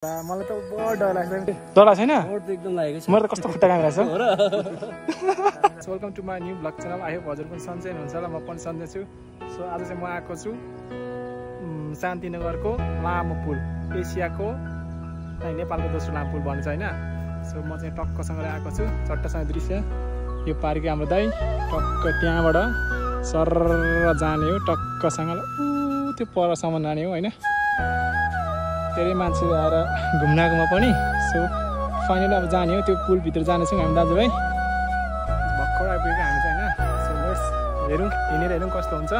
मलाई त बहुत डर लाग्छ डर लाग्छ हैन एकदम लागेको छ मेरो त कस्तो खुट्टा कामिरहेछ हो र welcome to my new blog channel I hope हजुर पनि सन्चै हुनुहुन्छ होला म पनि सन्चै छु सो आज चाहिँ म आएको छु शान्तिनगरको लामो पुल एसियाको नेपालको दोस्रो लामो पुल भन्छ हैन सो म चाहिँ टक्कसँगले आएको छु चट्टसँग दृश्य यो पारिको हाम्रो दाइ टक्क त्यहाँबाट सरर जाने हो टक्कसँग त्यो परसम्म जाने हो हैन धेरै मान्छेहरू आएर घुम्नको पनि सो फाइनली अब जाने हो त्यो पुलभित्र जानेछौँ हामी दाजुभाइ भर्खर आइपुगेको हामी चाहिँ होइन सो लेट्स हेरौँ हिँडेर हेरौँ कस्तो हुन्छ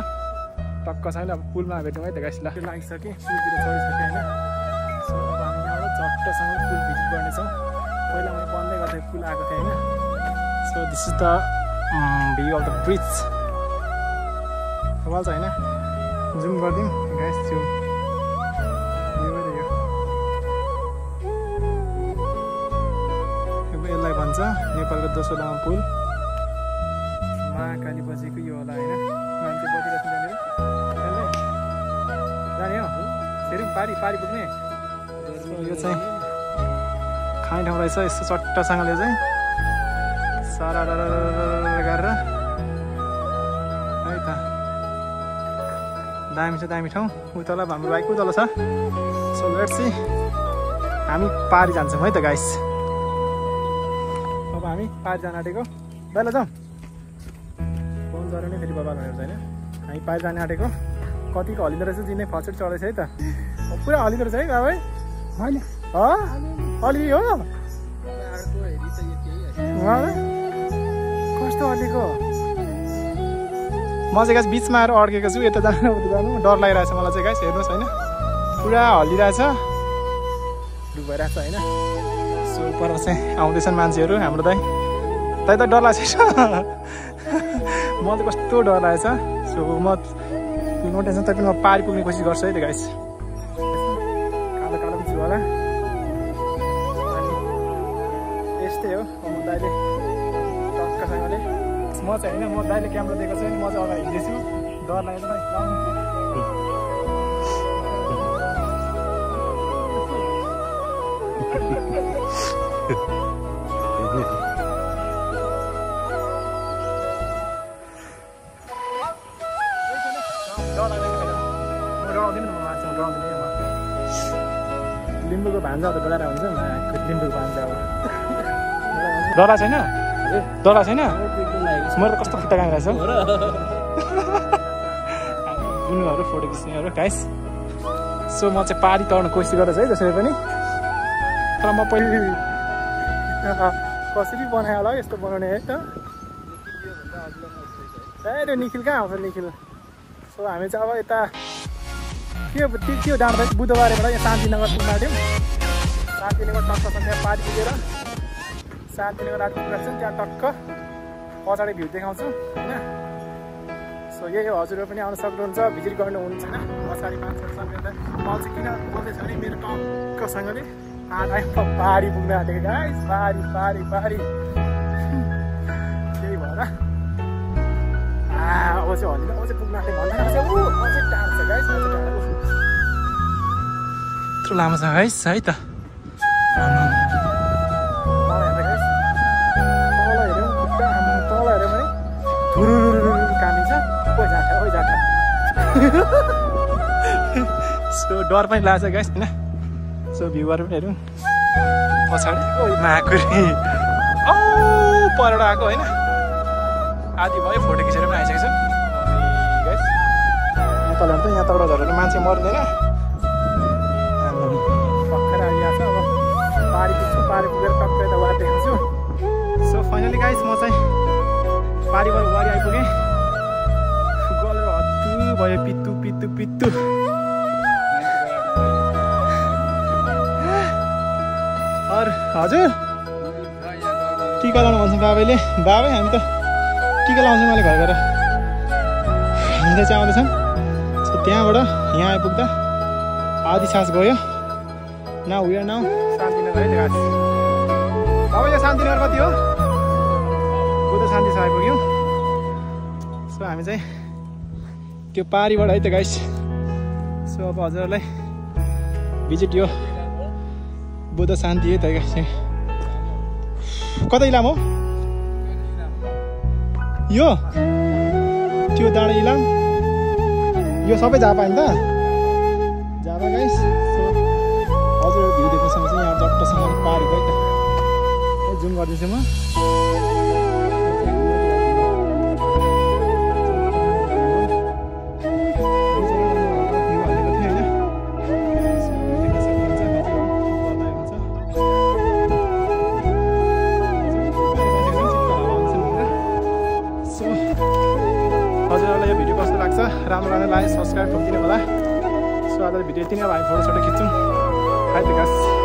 टक्कसँगले अब पुलमा भेटौँ है त गाइस ल लागिसक्यो पुलतिर चढिसक्यो होइन सो अब हामी यहाँबाट झट्टसँग पुल भिजिट गर्नेछौँ पहिला मैले बन्दै गर्दै पुल आएको थिएँ होइन so this is the view of the bridge wall छ होइन जुम गरिदिउँ गाइस जुम यसलाई भन्छ नेपालको दोस्रो लामो पुल महाकाली बजेको यो होला होइन मान्छे बसिरहेको त्यहाँनिर जाने हो फेरि पारी पुग्ने यो चाहिँ खाने ठाउँ रहेछ यस्तो चट्टसँगले चाहिँ सारा गरेर है त दामी ठाउँ उतल हाम्रो बाइक उतल छ सो लेट्स सी हामी पारी जान्छौँ है त गाइस हामी पारी जान आँटेको ल जाउँ फोन गरेर नै फेरि बबाल भनेर होइन हामी पारी जान आँटेको कतिको हलिँदो रहेछ जिनै फर्स्ट चढेछ है त पुरा हलिँदो रहेछ है बाबै मैले अलि हो कस्तो हलेको म चाहिँ गाइस बिचमा आएर अड्केको छु यता जानु उता जानु डर लागिरहेछ मलाई चाहिँ गाइस हेर्नुहोस् होइन पुरा हल्लिरहेछ डुब भइरहेछ होइन पर चाहिँ आउँदैछन् मान्छेहरू हाम्रो दाइ त डर लागेको छ मलाई त कस्तो डर लागेछ सो म नो टेन्सन तपाईँ म पारी पुग्ने कोसिस गर्छु है त गाइस कालो पनि छु होला यस्तै हो म दाइले टक्कसँगले म चाहिँ होइन म दाइले क्यामेरा दिएको छु म चाहिँ अगाडि हिँड्दैछु डर लागेको छ लिम्बूको भान्जा त डराएर हुन्छ लिम्बूको भान्जा अब डरा छैन डरा छैन मेरो त कस्तो खुट्टा कामिरहेछ बुनुहरू फोटो खिच्नेहरू गाइस सो म चाहिँ पारी तर्न कोसिस गर्दैछु है जसरी पनि तर म पहिले कसरी बनायो होला यस्तो बनाउने है त ए निखिल कहाँ आउँछ निखिल सो हामी चाहिँ अब यता के डाँडा बुधबारबाट यहाँ शान्तिनगर पुग्न आँट्यौँ शान्तिनगर टक्कसँग त्यहाँ पारी पुगेर शान्तिनगर आठ पुगेर चाहिँ त्यहाँ टक्क पछाडि भ्यू देखाउँछु होइन सो यही हो हजुरहरू पनि आउन सक्नुहुन्छ भिजिट गर्नुहुन्छ होइन पछाडि मान्छेहरू सबै म चाहिँ किन बोल्दैछु भने मेरो टक्कसँगले पारी पुग्न आँटेको गाइस पारी त्यही भएर अब चाहिँ हल्लिँदा अब चाहिँ पुग्न आँटेको भन्दा अझै टाढो छ गाइस अझै टाढो यत्रो लामो छ गाइस है त तल हेऱ्यौँ भने धुरुरु कामिन्छ ओ जाठा सो डर पनि लाग्छ गाइस होइन सो भ्यूहरू पनि हेरौँ पछाडि माकुरी परबाट आएको होइन आदि भयो फोटो खिचेर पनि आइसकेको छ गाइस यहाँ तल त यहाँ तलबाट झरेर मान्छे मर्दैन भर्खर आइरहेको छ अब पारी पुग्छु पारी पुगेर टक्कै त वार देखाउँछु सो फाइनली गाइस म चाहिँ पारीबाट वारी आइपुगेँ गलेर हत्तु भयो पित्तु हजुर टिका लाउनु भन्छ बाबैले बाबै हामी त टिका लाउँछौँ मैले घर गएर हामीले चाहिँ आउँदैछौँ सो त्यहाँबाट यहाँ आइपुग्दा आधी सास गयो नाउ शान्तिनगर है गाइस बाबा यो शान्तिनगर कति हो बुद्ध शान्ति छ आइपुग्यौँ सो हामी चाहिँ त्यो पारीबाट है त गाइस सो अब हजुरहरूलाई भिजिट यो बुद्ध शान्ति है त कता इलाम हो यो त्यो डाँडा इलाम यो सबै झापा होइन त झापा गाइस हजुर भ्यू देख्न सक्नुहुन्छ यहाँ जट्टसँग पारी गयो त जुम गर्दैछु म हजुरहरूलाई यो भिडियो कस्तो लाग्छ राम्रो लाग्ने लाइक सब्सक्राइब गरिदिनु होला सो आज भिडियो यति नै भयो फोटो सोटो खिच्छौँ हाई त गाइस